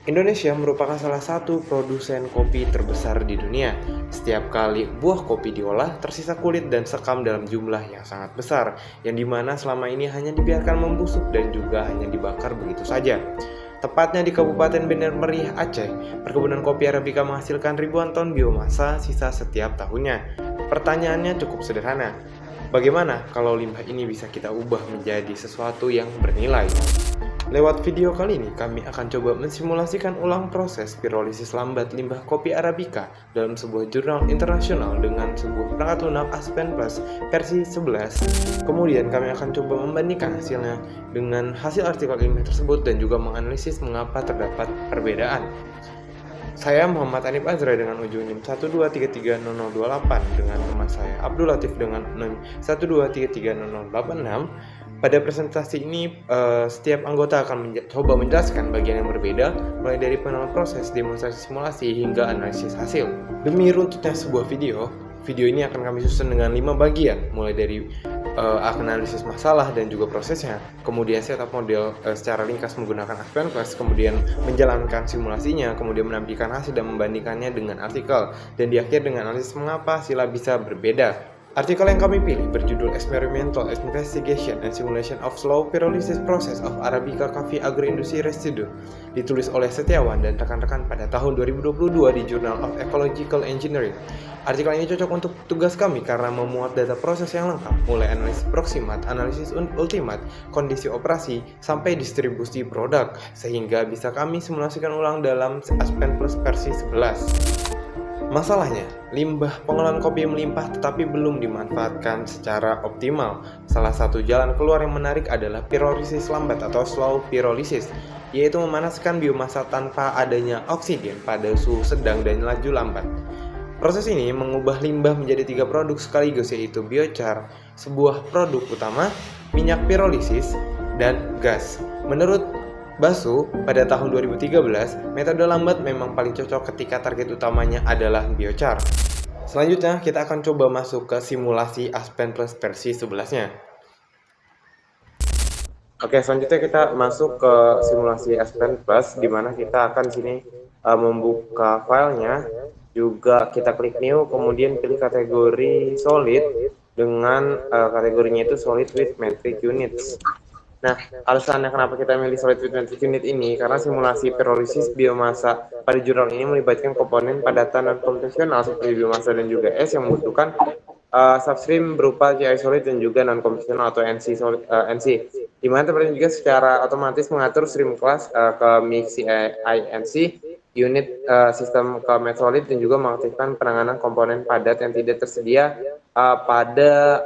Indonesia merupakan salah satu produsen kopi terbesar di dunia. Setiap kali buah kopi diolah, tersisa kulit dan sekam dalam jumlah yang sangat besar, yang dimana selama ini hanya dibiarkan membusuk dan juga hanya dibakar begitu saja. Tepatnya di Kabupaten Bener Meriah, Aceh, perkebunan kopi Arabica menghasilkan ribuan ton biomasa sisa setiap tahunnya. Pertanyaannya cukup sederhana. Bagaimana kalau limbah ini bisa kita ubah menjadi sesuatu yang bernilai? Lewat video kali ini, kami akan coba mensimulasikan ulang proses pirolisis lambat limbah kopi Arabica dalam sebuah jurnal internasional dengan sebuah perangkat lunak Aspen Plus versi 11. Kemudian kami akan coba membandingkan hasilnya dengan hasil artikel ilmiah tersebut dan juga menganalisis mengapa terdapat perbedaan. Saya Muhammad Anip Azra dengan ujung NIM 1233028 dengan teman saya Abdul Latif dengan NIM 1233086. Pada presentasi ini, setiap anggota akan coba menjelaskan bagian yang berbeda, mulai dari pengenalan proses, demonstrasi simulasi, hingga analisis hasil. Demi runtutnya sebuah video ini akan kami susun dengan 5 bagian, mulai dari analisis masalah dan juga prosesnya, kemudian setup model secara ringkas menggunakan Aspen Plus, kemudian menjalankan simulasinya, kemudian menampilkan hasil dan membandingkannya dengan artikel, dan di akhir dengan analisis mengapa hasilnya bisa berbeda. Artikel yang kami pilih berjudul Experimental Investigation and Simulation of Slow Pyrolysis Process of Arabica Coffee Agroindustry Residue, ditulis oleh Setiawan dan rekan-rekan pada tahun 2022 di Journal of Ecological Engineering. Artikel ini cocok untuk tugas kami karena memuat data proses yang lengkap, mulai analisis proximat, analisis ultimat, kondisi operasi, sampai distribusi produk, sehingga bisa kami simulasikan ulang dalam Aspen Plus versi 11. Masalahnya, limbah pengolahan kopi melimpah tetapi belum dimanfaatkan secara optimal. Salah satu jalan keluar yang menarik adalah pirolisis lambat atau slow pyrolysis, yaitu memanaskan biomasa tanpa adanya oksigen pada suhu sedang dan laju lambat. Proses ini mengubah limbah menjadi 3 produk sekaligus, yaitu biochar, sebuah produk utama, minyak pirolisis, dan gas. Menurut Basu, pada tahun 2013, metode lambat memang paling cocok ketika target utamanya adalah biochar. Selanjutnya, kita akan coba masuk ke simulasi Aspen Plus versi 11-nya. Oke, selanjutnya kita masuk ke simulasi Aspen Plus, di mana kita akan sini membuka filenya, juga kita klik new, kemudian pilih kategori solid dengan kategorinya itu solid with metric units. Nah, alasannya kenapa kita milih solid with metric unit ini, karena simulasi pirolisis biomasa pada jurnal ini melibatkan komponen padatan non-konvensional seperti biomasa dan juga es yang membutuhkan substream berupa CI solid dan juga non-konvensional atau NC solid, NC. Di mana terdapat juga secara otomatis mengatur stream class ke mix CI unit sistem ke mat solid dan juga mengaktifkan penanganan komponen padat yang tidak tersedia pada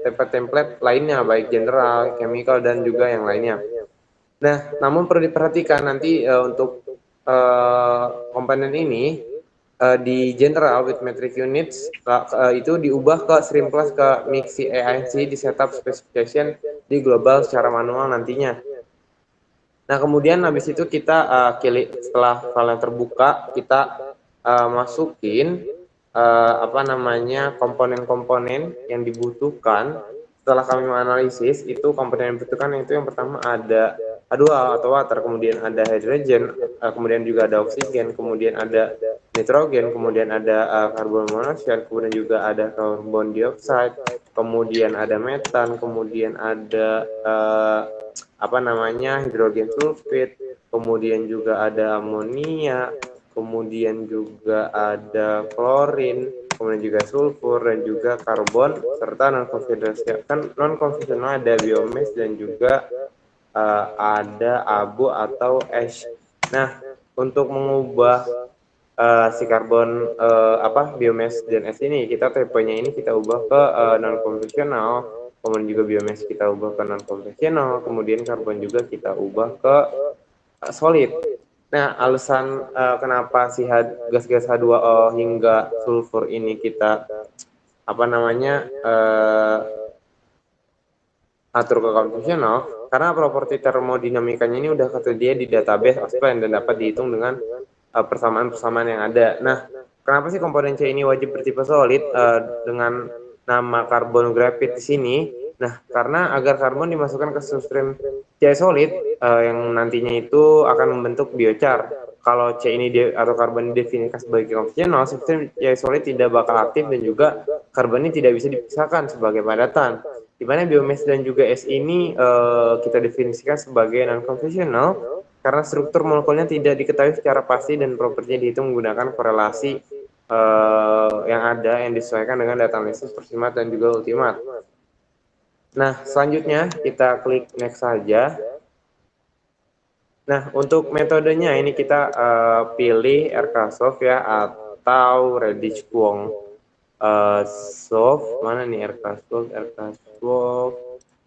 template-template lainnya, baik general, chemical, dan juga yang lainnya. Nah, namun perlu diperhatikan nanti untuk komponen ini di general with metric units itu diubah ke stream class ke mix CI di setup specification di global secara manual nantinya. Nah, kemudian habis itu kita setelah file terbuka, kita masukin komponen-komponen yang dibutuhkan. Setelah kami menganalisis, itu komponen yang dibutuhkan itu yang pertama ada H2 atau water, kemudian ada hydrogen, kemudian juga ada oksigen, kemudian ada nitrogen, kemudian ada karbon monoksida, kemudian juga ada karbon dioksida, kemudian ada metan, kemudian ada hidrogen sulfid, kemudian juga ada amonia, kemudian juga ada klorin, kemudian juga sulfur dan juga karbon, serta non-konvensional ada biomass dan juga ada abu atau ash. Nah, untuk mengubah si karbon biomass dan ash ini, kita tipenya ini kita ubah ke non-konvensional, kemudian juga biomass kita ubah ke non-konvensional, kemudian karbon juga kita ubah ke solid. Nah, alasan kenapa si gas-gas H2O hingga sulfur ini kita atur ke konvensional, karena properti termodinamikanya ini udah tersedia di database Aspen dan dapat dihitung dengan persamaan-persamaan yang ada. Nah, kenapa sih komponen C ini wajib bertipe solid dengan nama karbon grafit di sini? Nah, karena agar karbon dimasukkan ke substream CI solid, yang nantinya itu akan membentuk biochar. Kalau C ini atau karbon didefinisikan sebagai konvensional, sistem isolate tidak bakal aktif dan juga karbon ini tidak bisa dipisahkan sebagai padatan. Di mana biomass dan juga S ini kita definisikan sebagai non konvensional karena struktur molekulnya tidak diketahui secara pasti dan propertinya dihitung menggunakan korelasi yang ada yang disesuaikan dengan data analisis persimat dan juga ultimat. Nah, selanjutnya kita klik next saja. Nah, untuk metodenya ini kita pilih RKSoft ya atau Reddish Kwong Soft. Mana nih RKSoft?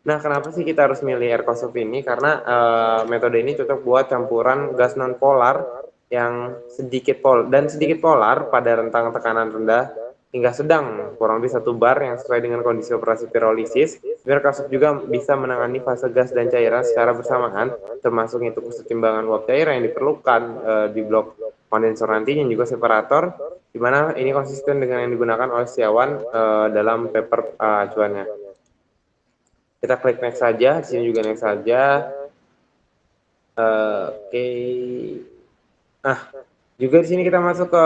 Nah, kenapa sih kita harus milih RKSoft ini? Karena metode ini cocok buat campuran gas non polar yang sedikit polar pada rentang tekanan rendah hingga sedang, kurang lebih 1 bar yang sesuai dengan kondisi operasi pirolisis. Biar kasus juga bisa menangani fase gas dan cairan secara bersamaan, termasuk itu kesetimbangan uap cairan yang diperlukan di blok kondensor nantinya juga separator, di mana ini konsisten dengan yang digunakan oleh Setiawan dalam paper acuannya. Kita klik next saja, di sini juga next saja. Oke. Nah, juga di sini kita masuk ke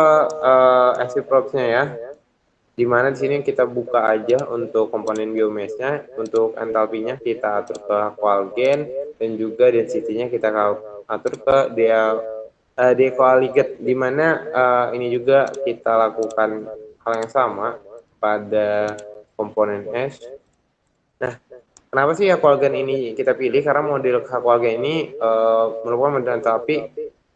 acid probes-nya ya. Di mana di sini kita buka aja untuk komponen biomassnya, untuk entalpinya kita atur ke Aqualgen dan juga density-nya kita atur ke decoaligate, di mana ini juga kita lakukan hal yang sama pada komponen S. Nah, kenapa sih Aqualgen ini kita pilih? Karena model Aqualgen ini merupakan model entalpi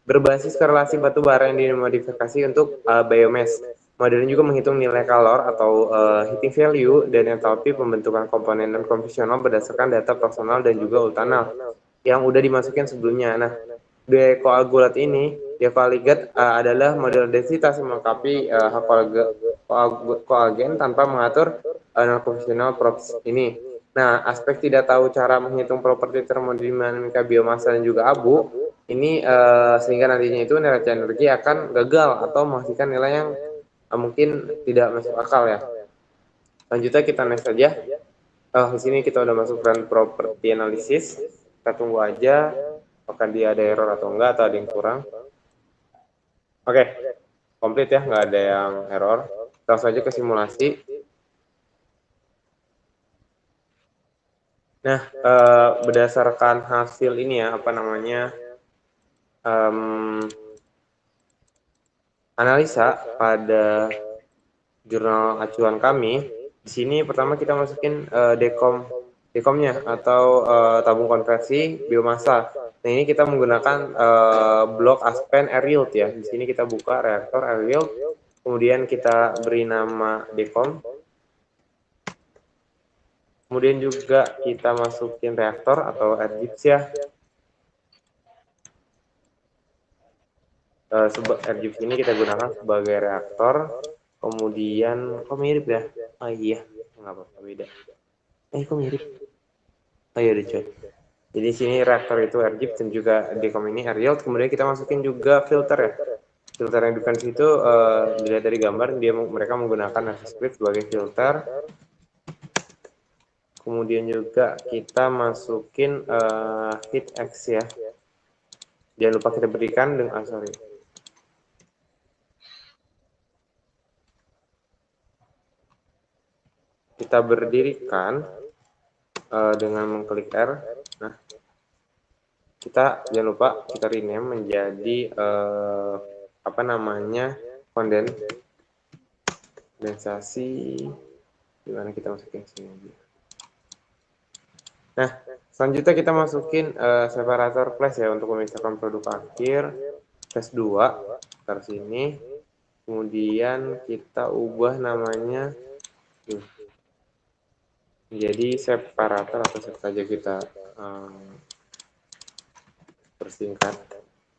berbasis korelasi batu bara yang dimodifikasi untuk biomass. Model ini juga menghitung nilai kalor atau heating value dan entalpi pembentukan komponen non konvensional berdasarkan data personal dan juga ultanal yang udah dimasukin sebelumnya. Nah, decoagulat ini, decoaligate adalah model densitas yang melengkapi coagen tanpa mengatur non konvensional probes ini. Nah, aspek tidak tahu cara menghitung properti termodinamika biomasa dan juga abu ini sehingga nantinya itu nilai energi akan gagal atau menghasilkan nilai yang mungkin tidak masuk akal ya. Selanjutnya kita next saja. Di sini kita udah masuk run property analysis. Kita tunggu aja apakah dia ada error atau enggak atau ada yang kurang. Oke, komplit ya, nggak ada yang error. Langsung aja ke simulasi. Nah, berdasarkan hasil ini ya, apa namanya, analisa pada jurnal acuan kami, di sini pertama kita masukin dekomnya atau tabung konversi biomasa. Nah, ini kita menggunakan blok Aspen air yield ya. Di sini kita buka reaktor air yield, kemudian kita beri nama dekom. Kemudian juga kita masukin reaktor atau air gyps ya. Air gyps ini kita gunakan sebagai reaktor. Kemudian, kok mirip ya? Oh iya, nggak apa-apa, beda. Kok mirip? Oh iya, udah coy. Jadi sini reaktor itu air gyps dan juga dekom ini air yield. Kemudian kita masukin juga filter ya. Filter yang di situ dilihat dari gambar, mereka menggunakan nasi split sebagai filter. Kemudian juga kita masukin heat X ya. Jangan lupa kita berikan dengan kita berdirikan dengan mengklik R. Nah, kita jangan lupa kita rename menjadi apa namanya, kondensasi, gimana kita masukin sini. Nah, selanjutnya kita masukin separator flash ya untuk memisahkan produk akhir. Tes 2 taruh sini. Kemudian kita ubah namanya menjadi separator atau saja kita persingkat.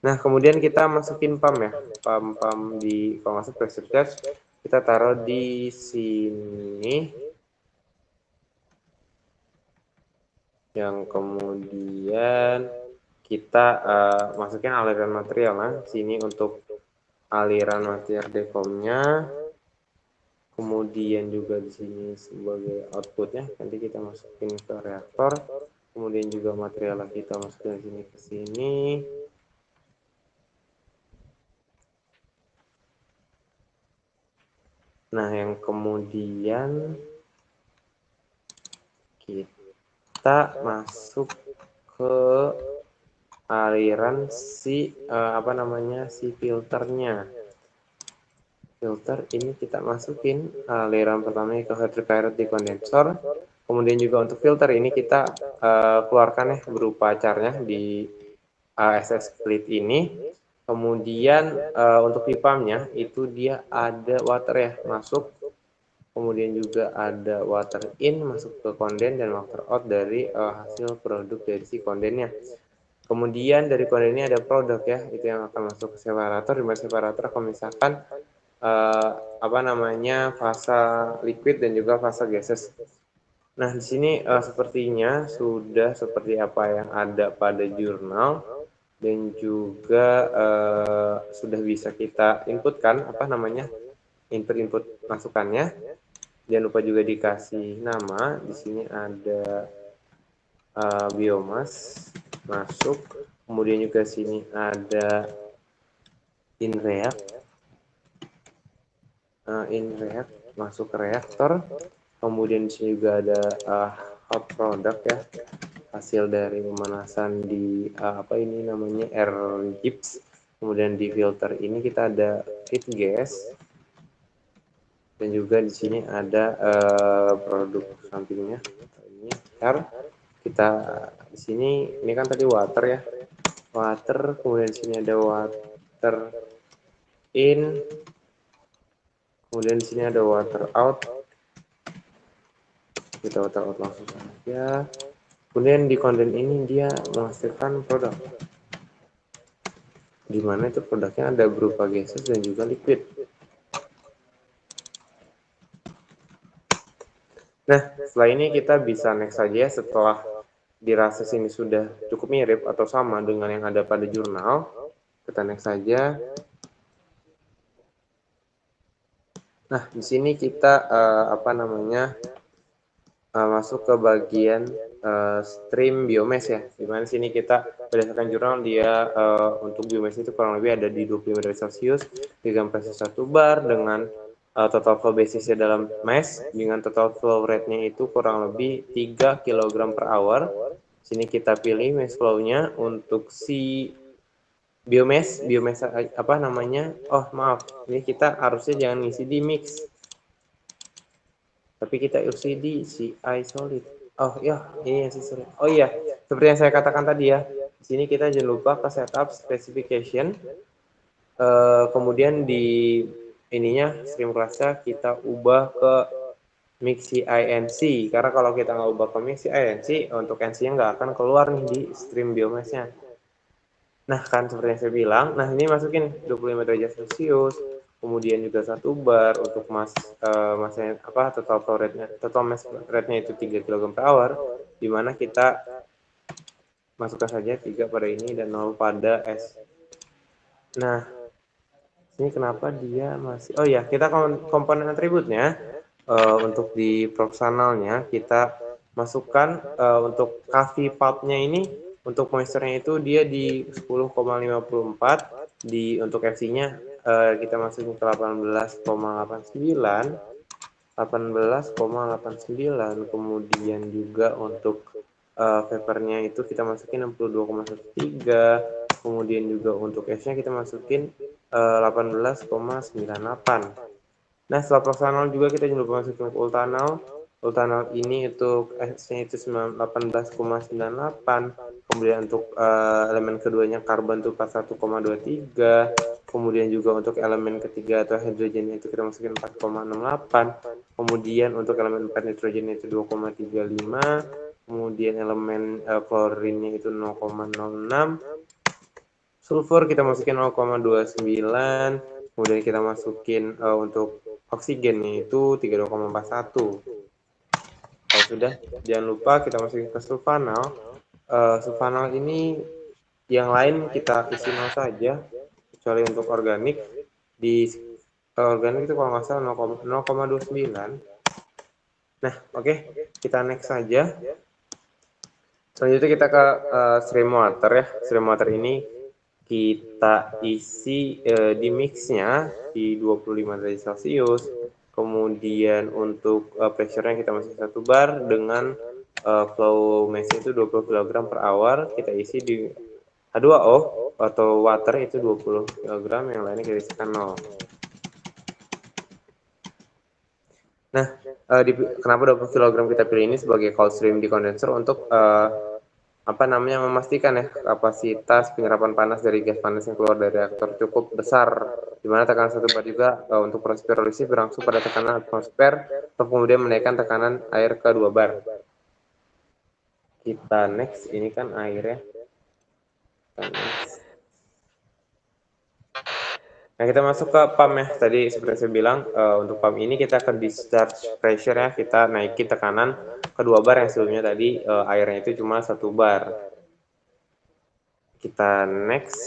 Nah, kemudian kita masukin pump ya. Pump di kalau masuk pressure charge kita taruh di sini. Yang kemudian kita masukin aliran material nah sini untuk aliran material dekomnya. Kemudian juga di sini sebagai outputnya nanti kita masukin ke reaktor. kemudian juga material kita masukkan sini ke sini. Nah, yang kemudian kita masuk ke aliran si si filternya. Filter ini kita masukin aliran pertama ke hydrochloride di kondensor. Kemudian juga untuk filter ini kita keluarkan ya berupa caranya di SS split ini. Kemudian untuk pipamnya itu dia ada water ya masuk. Kemudian juga ada water in masuk ke konden dan water out dari hasil produk dari si kondennya. Kemudian dari konden ini ada produk ya, itu yang akan masuk ke separator. Di mana separator kalau misalkan fase liquid dan juga fase gases. Nah, di sini sepertinya sudah seperti apa yang ada pada jurnal dan juga sudah bisa kita inputkan input masukannya. Jangan lupa juga dikasih nama. Di sini ada biomas masuk. Kemudian juga sini ada in-react masuk ke reaktor. Kemudian di sini juga ada hot product ya, hasil dari pemanasan di air gips. Kemudian di filter ini kita ada feed gas dan juga di sini ada produk sampingnya ini air. Kita di sini ini kan tadi water ya, water. Kemudian di sini ada water in. Kemudian di sini ada water out. Kita water out langsung saja. Kemudian di konden ini dia menghasilkan produk, di mana itu produknya ada berupa gases dan juga liquid. Nah, setelah ini kita bisa next saja setelah dirasa ini sudah cukup mirip atau sama dengan yang ada pada jurnal. Kita next saja. Nah, di sini kita masuk ke bagian stream biomass ya. Dimana sini kita berdasarkan jurnal dia untuk biomass itu kurang lebih ada di 25 derajat Celcius, 3 pressure 1 bar dengan total flow basisnya dalam mass dengan total flow rate-nya itu kurang lebih 3 kg per hour. Sini kita pilih mass flow-nya untuk si biomass ini kita harusnya jangan ngisi di mix, tapi kita isi di CI solid. Oh iya, ini sih solid. Oh iya, seperti yang saya katakan tadi ya, di sini kita jangan lupa ke setup specification. Kemudian di ininya stream class-nya kita ubah ke mix CINC, karena kalau kita nggak ubah ke mix CINC, untuk NC-nya nggak akan keluar nih di stream biomass-nya. Nah, kan seperti yang saya bilang, nah ini masukin 25 derajat Celcius, kemudian juga 1 bar untuk total mass rate-nya itu 3 kg per hour, di mana kita masukkan saja 3 pada ini dan 0 pada S. Nah, ini kenapa dia masih, oh ya, kita komponen atributnya, untuk di proporsionalnya kita masukkan untuk kaffi pulp-nya ini, untuk moisture-nya itu dia di 10,54, untuk FC-nya kita masukin ke 18,89, kemudian juga untuk papernya itu kita masukin 62,13, kemudian juga untuk S-nya kita masukin 18,98. Nah, setelah proporsional juga kita jangan lupa masukin ultanal. Ultanal ini untuk S-nya itu 18,98. Kemudian untuk elemen keduanya karbon itu 41,23. Kemudian juga untuk elemen ketiga atau hidrogen itu kita masukin 4,68. Kemudian untuk elemen 4 nitrogen itu 2,35. Kemudian elemen klorinnya itu 0,06. Sulfur kita masukin 0,29. Kemudian kita masukin untuk oksigennya itu 32,41. Kalau sudah, jangan lupa kita masukin ke sulfanal. Sulfanal ini yang lain kita isi 0 saja, kecuali untuk organik. Di organik itu kalau nggak salah 0,29. Nah, oke, kita next saja. Selanjutnya kita ke stream water ya. Stream water ini kita isi di mixnya di 25 derajat Celcius. Kemudian untuk pressure-nya kita masuk 1 bar dengan flow mass-nya itu 20 kg per hour. Kita isi di H2O atau water itu 20 kg, yang lainnya kita isikan 0. Nah, kenapa 20 kg kita pilih ini sebagai cold stream di condenser untuk memastikan ya kapasitas penyerapan panas dari gas panas yang keluar dari reaktor cukup besar, di mana tekanan 1 bar juga untuk proses pirolisis berlangsung pada tekanan atmosfer, kemudian menaikkan tekanan air ke 2 bar. Kita next, ini kan air ya. Nah, kita masuk ke pump ya. Tadi seperti saya bilang, untuk pump ini kita akan discharge pressure ya. Kita naikin tekanan ke 2 bar yang sebelumnya tadi airnya itu cuma 1 bar. Kita next.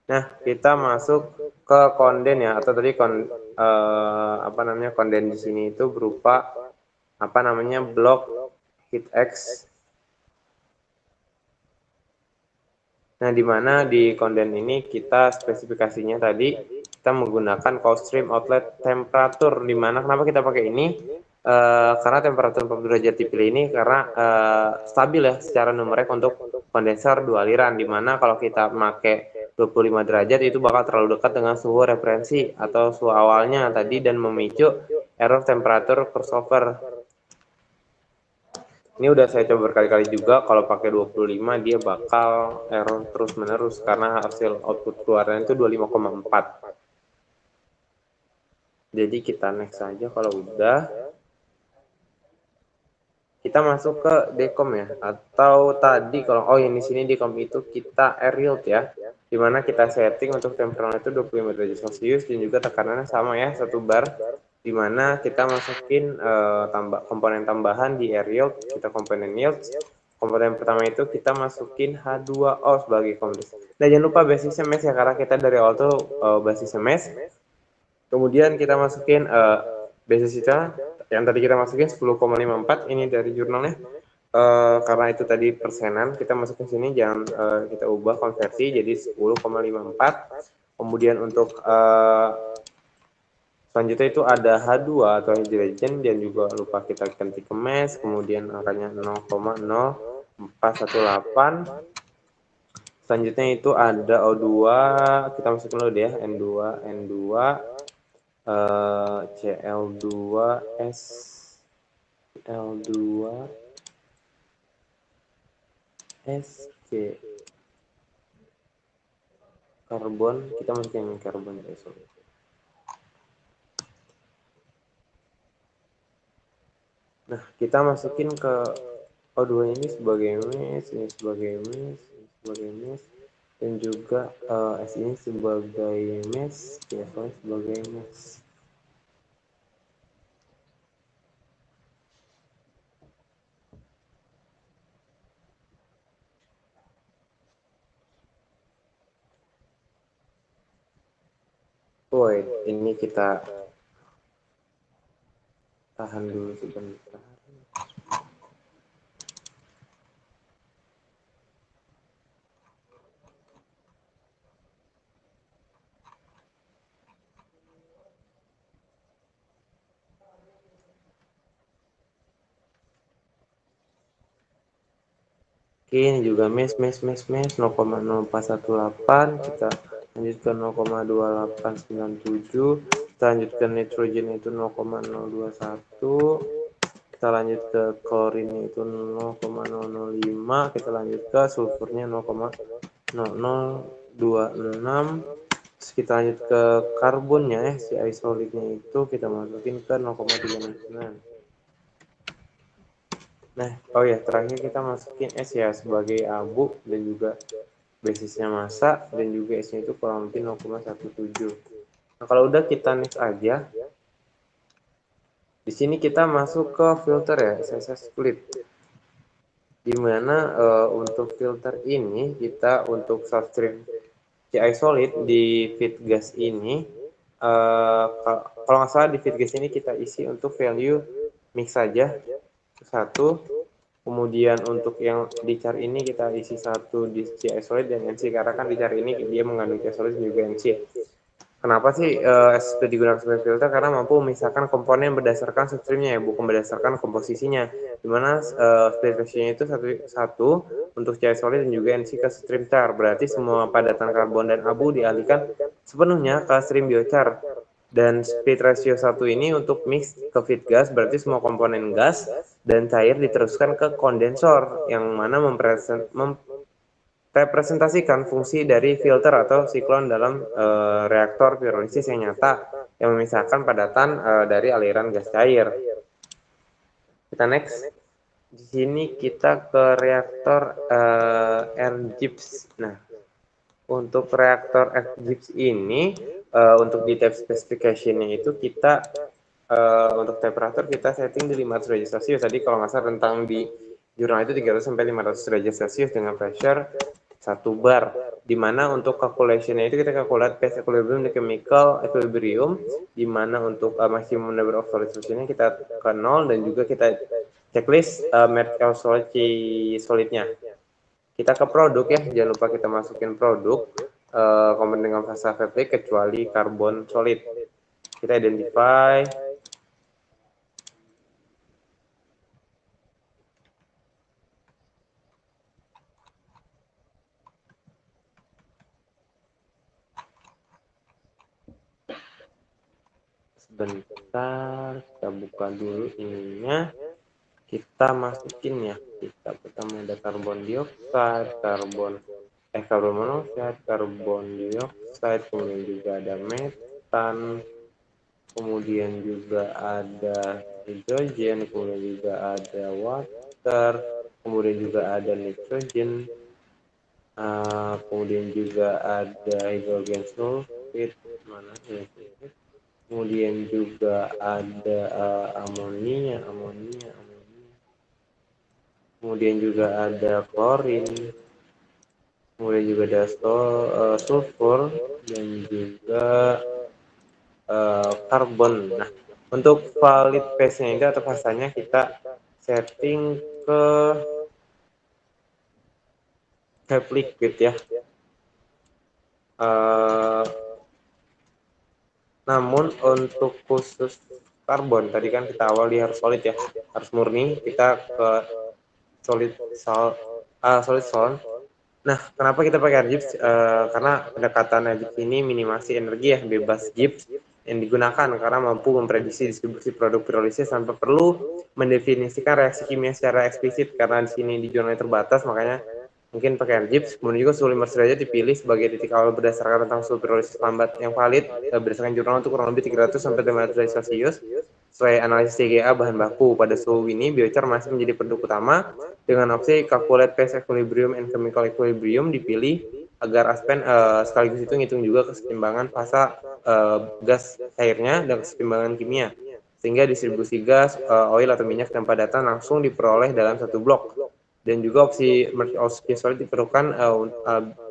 Nah, kita masuk ke konden ya, atau tadi konden di sini itu berupa blok heat X. Nah, di mana di konden ini kita spesifikasinya tadi kita menggunakan cold stream outlet temperatur, di mana kenapa kita pakai ini? Karena temperatur 40 derajat dipilih ini karena stabil ya secara numerik untuk kondenser 2 aliran, di mana kalau kita pakai 25 derajat itu bakal terlalu dekat dengan suhu referensi atau suhu awalnya tadi dan memicu error temperatur crossover. Ini udah saya coba berkali-kali juga, kalau pakai 25 dia bakal error terus-menerus karena hasil output keluarnya itu 25,4. Jadi kita next saja kalau udah. Kita masuk ke decom ya, atau tadi kalau ini sini decom itu kita air yield ya, dimana kita setting untuk temperaturnya itu 25 derajat Celcius dan juga tekanannya sama ya 1 bar, dimana kita masukin komponen tambahan di air yield, kita komponen yield. Komponen pertama itu kita masukin H2O sebagai komponen. Nah, jangan lupa basisnya mesh ya, karena kita dari awal tuh basisnya mesh. Kemudian kita masukin basis kita yang tadi kita masukin 10,54, ini dari jurnalnya. Karena itu tadi persenan, kita masukin sini, jangan kita ubah konversi jadi 10,54. Kemudian untuk selanjutnya itu ada H2 atau hydrogen, dan juga lupa kita ganti ke mesh, kemudian angkanya 0,0418. Selanjutnya itu ada O2, kita masukin dulu deh ya, N2, Cl2S, L2, SC, karbon, kita masukin karbon guys. Nah, kita masukin ke O2 ini sebagai mesh, ini sebagai mesh, ini sebagai mesh, dan juga S ini sebagai mesh, CSO sebagai mesh. Woi, ini kita tahan dulu sebentar. Oke, ini juga mesh 0,0418, kita lanjutkan 0,2897, kita lanjutkan nitrogen itu 0,021, kita lanjut ke klorin itu 0,005, kita lanjut ke sulfurnya 0,0026, terus kita lanjut ke karbonnya ya, si isolitnya itu kita masukin ke 0,369. Nah, terakhir kita masukin S ya sebagai abu, dan juga basisnya massa, dan juga S-nya itu kurang lebih 0,17. Nah, kalau udah kita next aja. Di sini kita masuk ke filter ya, SSS split. Dimana untuk filter ini kita untuk substream CI solid di feed gas ini, kalau nggak salah di feed gas ini kita isi untuk value mix saja satu. Kemudian untuk yang di char ini kita isi satu di C isolate dan NC, karena kan di char ini dia mengandung C isolate dan juga NC. Kenapa sih SP digunakan sebagai filter? Karena mampu memisahkan komponen berdasarkan substreamnya ya, bukan berdasarkan komposisinya. Dimana split ratio-nya itu satu untuk C isolate dan juga NC ke stream char. Berarti semua padatan karbon dan abu dialihkan sepenuhnya ke stream biochar. Dan speed ratio 1 ini untuk mix ke feed gas, berarti semua komponen gas dan cair diteruskan ke kondensor, yang mana merepresentasikan fungsi dari filter atau siklon dalam reaktor pirolisis yang nyata, yang memisahkan padatan dari aliran gas cair. Kita next. Di sini kita ke reaktor R-GIPS. Nah, untuk reaktor F-GIPS ini, untuk di tab specification-nya itu kita untuk temperatur kita setting di 500 derajat Celcius. Tadi kalau nggak salah rentang di jurnal itu 300 sampai 500 derajat Celcius dengan pressure 1 bar. Dimana untuk calculation-nya itu kita calculate phase equilibrium dan chemical equilibrium, dimana untuk maximum number of solid solution-nya kita ke 0, dan juga kita checklist medical solidnya. Kita ke produk ya, jangan lupa kita masukin produk komponen dengan fase fabrik kecuali karbon solid. Kita identify. Sebentar, kita buka dulu ininya. Kita masukin ya. Kita pertama ada karbon dioksida, karbon monoksida, karbon dioksida, kemudian juga ada metan, kemudian juga ada hidrogen, kemudian juga ada water, kemudian juga ada nitrogen, kemudian juga ada hidrogen sulfit, mana ya? Kemudian juga ada amonia, kemudian juga ada klorin, kemudian juga ada sulfur, dan juga karbon. Nah, untuk valid phase-nya itu atau fasanya kita setting ke vape liquid ya. Namun untuk khusus karbon tadi kan kita awal dia harus solid ya, harus murni. Kita ke solid salt. Nah, kenapa kita pakai R-GIPS? Karena pendekatan R-GIPS ini minimasi energi ya, bebas GIPS yang digunakan karena mampu memprediksi distribusi produk pirolisis tanpa perlu mendefinisikan reaksi kimia secara eksplisit. Karena di sini di jurnal terbatas, makanya mungkin pakai R-GIPS. Kemudian juga suhu 500 derajat dipilih sebagai titik awal berdasarkan rentang suhu pirolisis lambat yang valid berdasarkan jurnal untuk kurang lebih 300 sampai 500 derajat Celcius. Sesuai analisis TGA bahan baku, pada suhu ini biochar masih menjadi produk utama dengan opsi calculate phase equilibrium and chemical equilibrium dipilih agar Aspen sekaligus itu ngitung juga keseimbangan fasa gas cairnya dan keseimbangan kimia, sehingga distribusi gas, oil atau minyak dan padatan langsung diperoleh dalam satu blok. Dan juga opsi merge solid diperlukan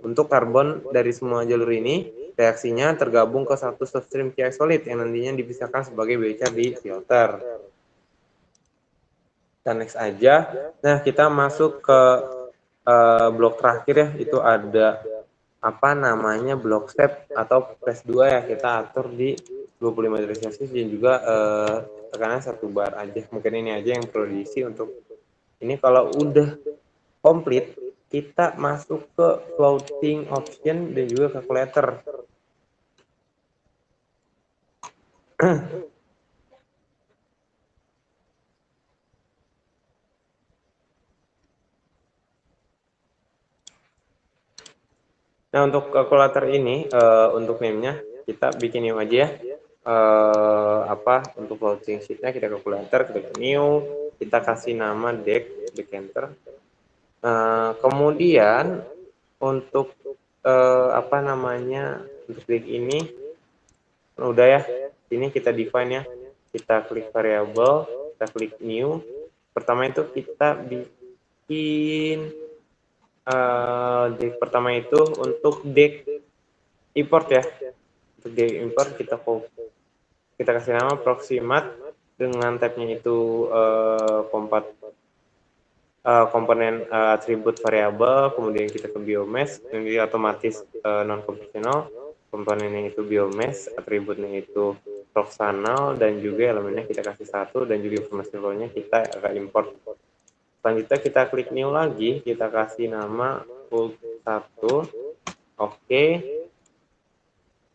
untuk karbon dari semua jalur ini reaksinya tergabung ke satu substream CI solid yang nantinya dipisahkan sebagai biochar di filter. Kita next aja. Nah, kita masuk ke blok terakhir ya, itu ada apa namanya blok step atau phase 2 ya, kita atur di 25 derajat Celcius dan juga tekanan 1 bar aja. Mungkin ini aja yang perlu diisi untuk ini. Kalau udah komplit, kita masuk ke floating option dan juga calculator. Nah, untuk kalkulator ini untuk name-nya kita bikin new aja ya. Untuk floating sheet-nya kita kalkulator, kita new, kita kasih nama decanter. Kemudian untuk untuk deck ini udah ya. Ini kita define ya. Kita klik variable, kita klik new. Pertama itu kita bikin deck pertama itu untuk deck import ya. Untuk deck import kita kasih nama proximat dengan tabnya itu komponen atribut variabel, kemudian kita ke biomass, jadi otomatis non konvensional, komponennya itu biomass, atributnya itu proxanal, dan juga elemennya kita kasih satu, dan juga informasi flow-nya kita akan import. Selanjutnya kita klik new lagi, kita kasih nama ult1, oke.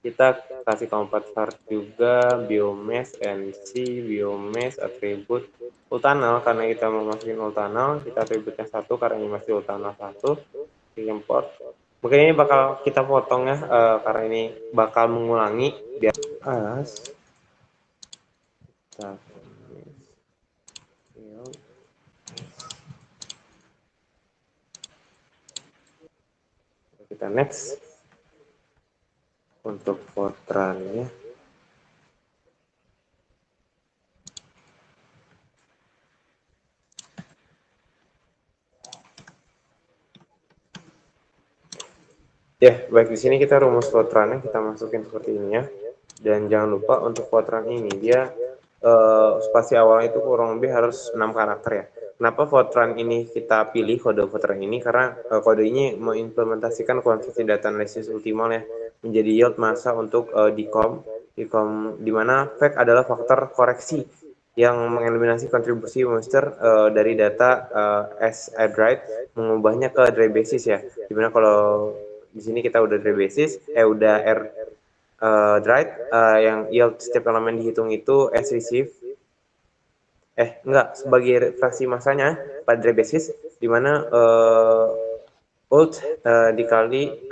Kita kasih kompat start juga, biomass, NC, biomass, atribut, ultanal, karena kita mau masukin ultanal, kita atributnya satu karena ini masih ultanal satu, import. Mungkin ini bakal kita potong ya, karena ini bakal mengulangi biar kita next untuk Fortran-nya. Ya, baik, di sini kita rumus Fortran-nya kita masukin seperti ini ya. Dan jangan lupa untuk Fortran ini dia spasi awalnya itu kurang lebih harus 6 karakter ya. Kenapa Fortran ini kita pilih kode Fortran ini? Karena kode ini mengimplementasikan konsepsi data analisis ultimal ya, menjadi yield massa untuk DCOM, di mana fact adalah faktor koreksi yang mengeliminasi kontribusi monster dari data as add write, mengubahnya ke dry basis ya. Dimana kalau di sini kita udah dry basis, udah R write, yang yield setiap elemen dihitung itu as receive, enggak, sebagai fraksi masanya pada dry basis, dimana ult dikali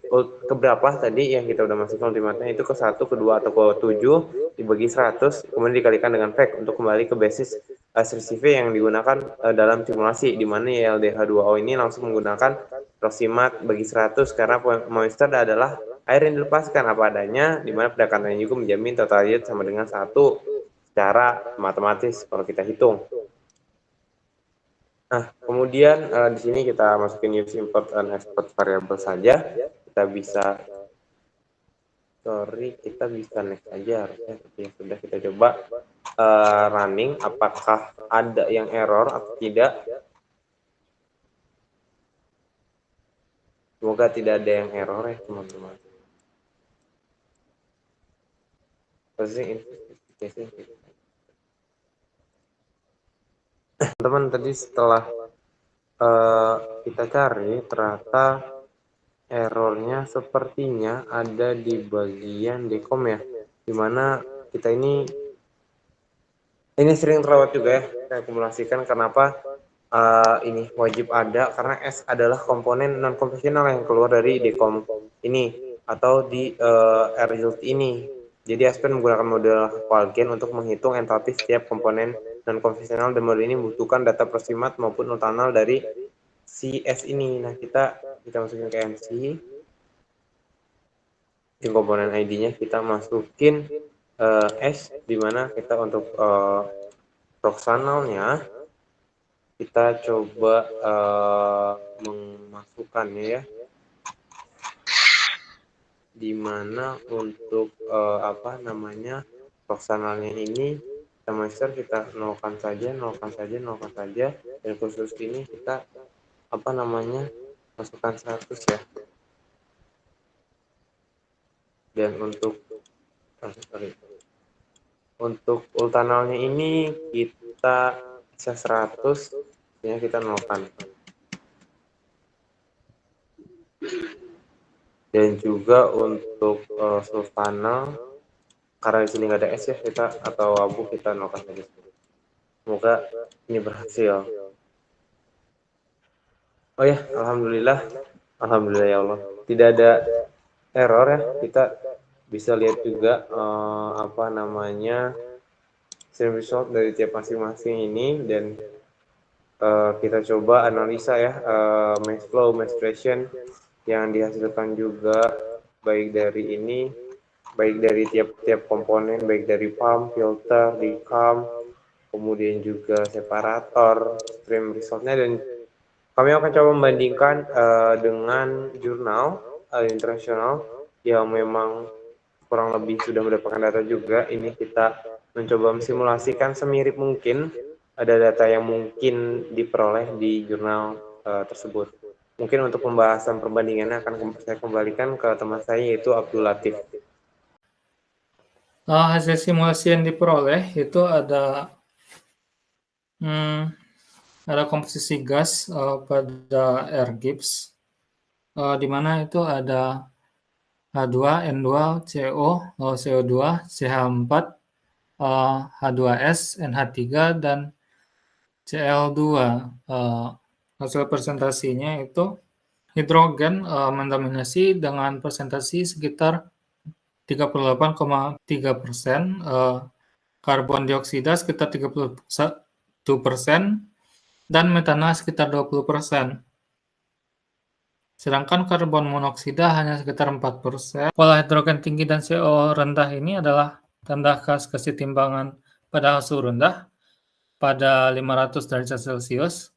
ult keberapa tadi yang kita udah masukkan ultimatenya itu ke 1, ke 2, atau ke 7 dibagi 100, kemudian dikalikan dengan fact untuk kembali ke basis receive yang digunakan dalam simulasi, dimana LDH2O ini langsung menggunakan proximat bagi 100 karena moisture adalah air yang dilepaskan apa adanya, dimana pendekatannya juga menjamin total yield sama dengan 1 secara matematis kalau kita hitung. Nah, kemudian di sini kita masukin use import and export variable saja. Kita bisa next aja harusnya. Ya sudah, kita coba running apakah ada yang error atau tidak. Semoga tidak ada yang error ya teman-teman. Teman-teman, tadi setelah kita cari, ternyata errornya sepertinya ada di bagian decom ya, dimana kita ini sering terlewat juga ya, saya akumulasikan. Kenapa ini wajib ada? Karena S adalah komponen non konvensional yang keluar dari decom ini atau di result ini. Jadi Aspen menggunakan model Walgen untuk menghitung entalpi setiap komponen non konvensional, dan model ini membutuhkan data proximat maupun ultanal dari si S ini. Nah, kita masukin ke MC, di komponen ID-nya kita masukin S, dimana kita untuk proxanalnya kita coba memasukkannya ya, dimana untuk proxanalnya ini kita nolkan saja, dan khusus ini kita masukkan 100 ya. Dan untuk ultanalnya ini kita bisa 100 ya, kita nolkan. Dan juga untuk sultanal, karena di sini nggak ada S ya, kita atau abu, kita nolkan saja. Semoga ini berhasil. Oh ya, alhamdulillah ya Allah, tidak ada error ya. Kita bisa lihat juga stream result dari tiap masing-masing ini, dan kita coba analisa ya mass flow, mass expression yang dihasilkan juga, baik dari tiap komponen, baik dari pump, filter, decom, kemudian juga separator, stream resultnya. Dan kami akan coba membandingkan dengan jurnal internasional yang memang kurang lebih sudah mendapatkan data juga. Ini kita mencoba mensimulasikan semirip mungkin ada data yang mungkin diperoleh di jurnal tersebut. Mungkin untuk pembahasan perbandingannya akan saya kembalikan ke teman saya, yaitu Abdul Latif. Hasil simulasi yang diperoleh itu ada komposisi gas pada air Gibbs, di mana itu ada H2, N2, CO, CO2, CH4, H2S, NH3, dan Cl2. Hasil presentasinya itu hidrogen mendominasi dengan presentasi sekitar 38,3%, karbon dioksida sekitar 31%, dan metana sekitar 20%. Sedangkan karbon monoksida hanya sekitar 4%. Pola hidrogen tinggi dan CO rendah ini adalah tanda khas kesetimbangan pada suhu rendah pada 500 derajat Celcius.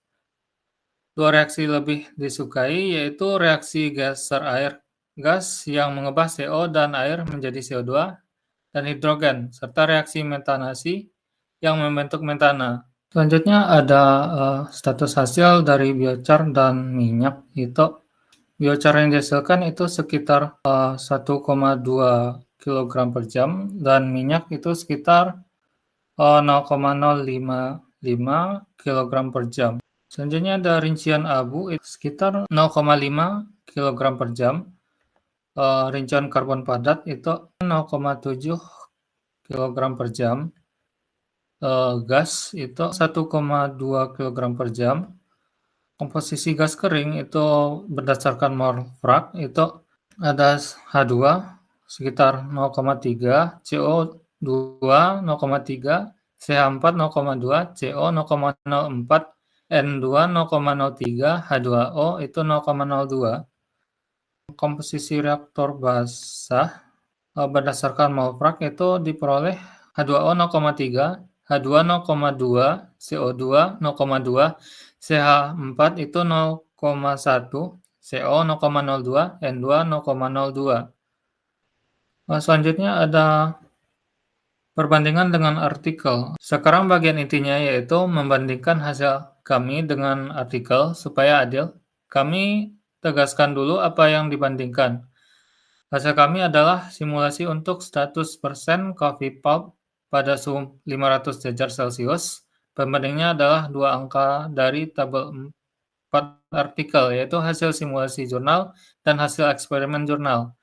Dua reaksi lebih disukai, yaitu reaksi gas-air, gas yang mengubah CO dan air menjadi CO2 dan hidrogen, serta reaksi metanasi yang membentuk metana. Selanjutnya ada status hasil dari biochar dan minyak. Itu biochar yang dihasilkan itu sekitar 1,2 kg per jam, dan minyak itu sekitar 0,055 kg per jam. Selanjutnya ada rincian abu itu sekitar 0,5 kg per jam. Rincian karbon padat itu 0,7 kg per jam. Gas itu 1,2 kg per jam. Komposisi gas kering itu berdasarkan mol frak itu ada H2 sekitar 0,3, CO2 0,3, CH4 0,2, CO 0,04, N2 0,03, H2O itu 0,02. Komposisi reaktor basah berdasarkan mol frak itu diperoleh H2O 0,3, H2 0,2, CO2 0,2, CH4 itu 0,1, CO 0,02, N2 0,02. Selanjutnya ada perbandingan dengan artikel. Sekarang bagian intinya yaitu membandingkan hasil kami dengan artikel supaya adil. Kami tegaskan dulu apa yang dibandingkan. Hasil kami adalah simulasi untuk status persen coffee pulp pada suhu 500 derajat Celcius. Pembandingnya adalah dua angka dari tabel 4 artikel, yaitu hasil simulasi jurnal dan hasil eksperimen jurnal.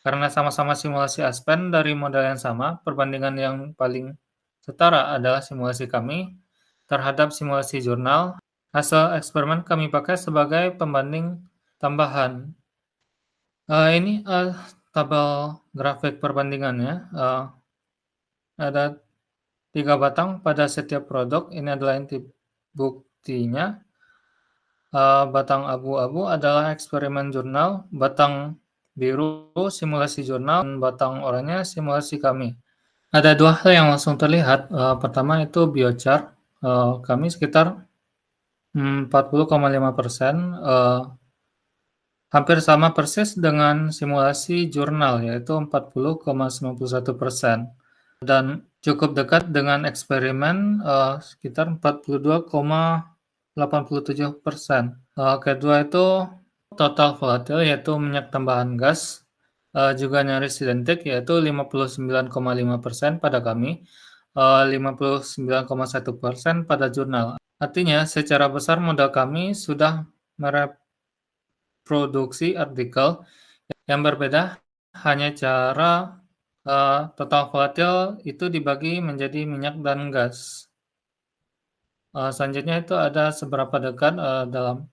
Karena sama-sama simulasi Aspen dari model yang sama, perbandingan yang paling setara adalah simulasi kami terhadap simulasi jurnal. Hasil eksperimen kami pakai sebagai pembanding tambahan. Ini tabel grafik perbandingannya. Ada 3 batang pada setiap produk. Ini adalah inti buktinya. Batang abu-abu adalah eksperimen jurnal, batang biru simulasi jurnal, dan batang oranye simulasi kami. Ada dua hal yang langsung terlihat. Pertama itu biochar. Kami sekitar 40,5%, hampir sama persis dengan simulasi jurnal, yaitu 40,91%. Dan cukup dekat dengan eksperimen, sekitar 42,87%. Kedua itu total volatil, yaitu minyak tambahan gas, juga nyaris identik, yaitu 59,5% pada kami, 59,1% pada jurnal. Artinya, secara besar modal kami sudah mereproduksi artikel. Yang berbeda hanya cara total volatil itu dibagi menjadi minyak dan gas. Selanjutnya itu ada seberapa dekat dalam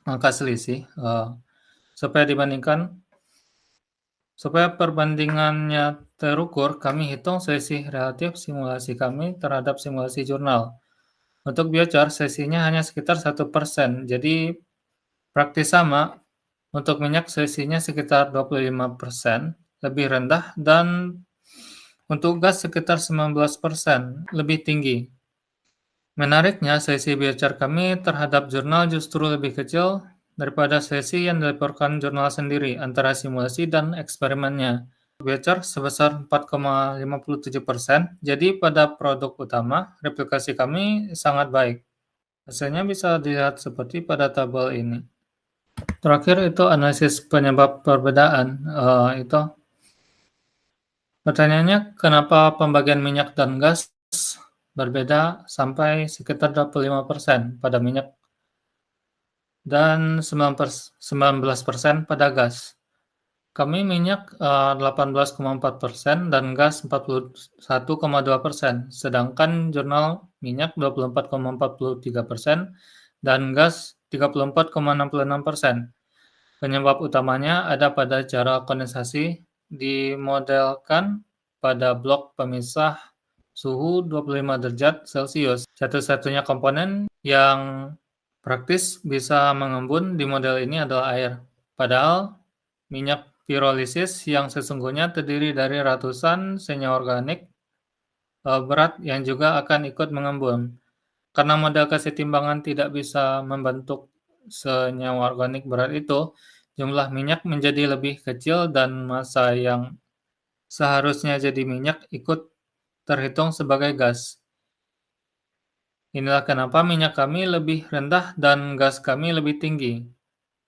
angka selisih, supaya perbandingannya terukur, kami hitung selisih relatif simulasi kami terhadap simulasi jurnal. Untuk biochar, selisihnya hanya sekitar 1%, jadi praktis sama. Untuk minyak, selisihnya sekitar 25%, lebih rendah, dan untuk gas sekitar 19%, lebih tinggi. Menariknya, selisih biochar kami terhadap jurnal justru lebih kecil daripada selisih yang dilaporkan jurnal sendiri antara simulasi dan eksperimennya. biochar sebesar 4,57%. Jadi pada produk utama, replikasi kami sangat baik. Hasilnya bisa dilihat seperti pada tabel ini. Terakhir itu analisis penyebab perbedaan. Pertanyaannya, kenapa pembagian minyak dan gas berbeda sampai sekitar 25% pada minyak dan 19% pada gas? Kami minyak 18,4% dan gas 41,2%, sedangkan jurnal minyak 24,43% dan gas 34,66%. Penyebab utamanya ada pada cara kondensasi dimodelkan pada blok pemisah suhu 25 derajat Celcius. Satu-satunya komponen yang praktis bisa mengembun di model ini adalah air. Padahal minyak pirolisis yang sesungguhnya terdiri dari ratusan senyawa organik berat yang juga akan ikut mengembun. Karena model kesetimbangan tidak bisa membentuk senyawa organik berat itu, jumlah minyak menjadi lebih kecil dan massa yang seharusnya jadi minyak ikut terhitung sebagai gas. Inilah kenapa minyak kami lebih rendah dan gas kami lebih tinggi.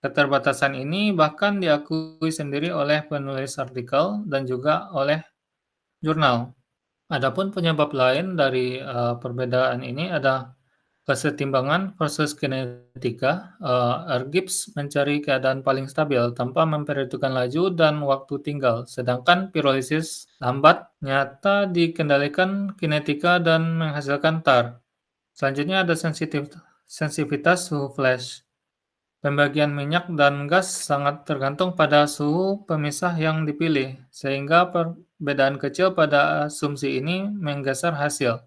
Keterbatasan ini bahkan diakui sendiri oleh penulis artikel dan juga oleh jurnal. Adapun penyebab lain dari perbedaan ini ada kesetimbangan versus kinetika. Gibbs mencari keadaan paling stabil tanpa memperhitungkan laju dan waktu tinggal, sedangkan pirolisis lambat nyata dikendalikan kinetika dan menghasilkan tar. Selanjutnya ada sensitivitas suhu flash. Pembagian minyak dan gas sangat tergantung pada suhu pemisah yang dipilih, sehingga perbedaan kecil pada asumsi ini menggeser hasil.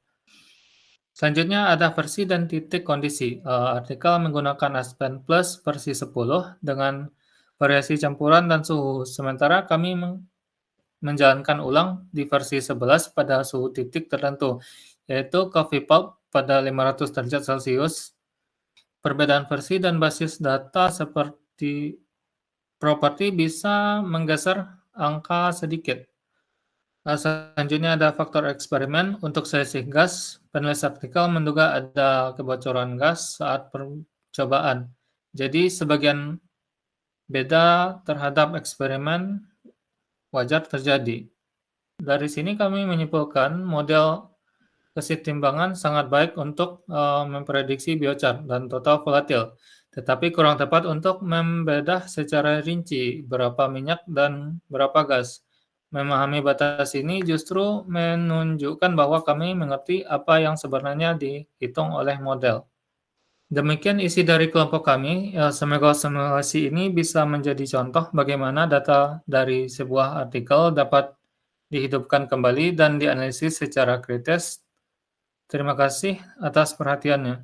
Selanjutnya ada versi dan titik kondisi. Artikel menggunakan Aspen Plus versi 10 dengan variasi campuran dan suhu, sementara kami menjalankan ulang di versi 11 pada suhu titik tertentu, yaitu coffee pulp pada 500 derajat Celcius. Perbedaan versi dan basis data seperti properti bisa menggeser angka sedikit. Selanjutnya ada faktor eksperimen. Untuk selisih gas, penulis artikel menduga ada kebocoran gas saat percobaan. Jadi sebagian beda terhadap eksperimen wajar terjadi. Dari sini kami menyimpulkan model kesetimbangan sangat baik untuk memprediksi biochar dan total volatil, tetapi kurang tepat untuk membedah secara rinci berapa minyak dan berapa gas. Memahami batas ini justru menunjukkan bahwa kami mengerti apa yang sebenarnya dihitung oleh model. Demikian isi dari kelompok kami. Semoga simulasi ini bisa menjadi contoh bagaimana data dari sebuah artikel dapat dihidupkan kembali dan dianalisis secara kritis. Terima kasih atas perhatiannya.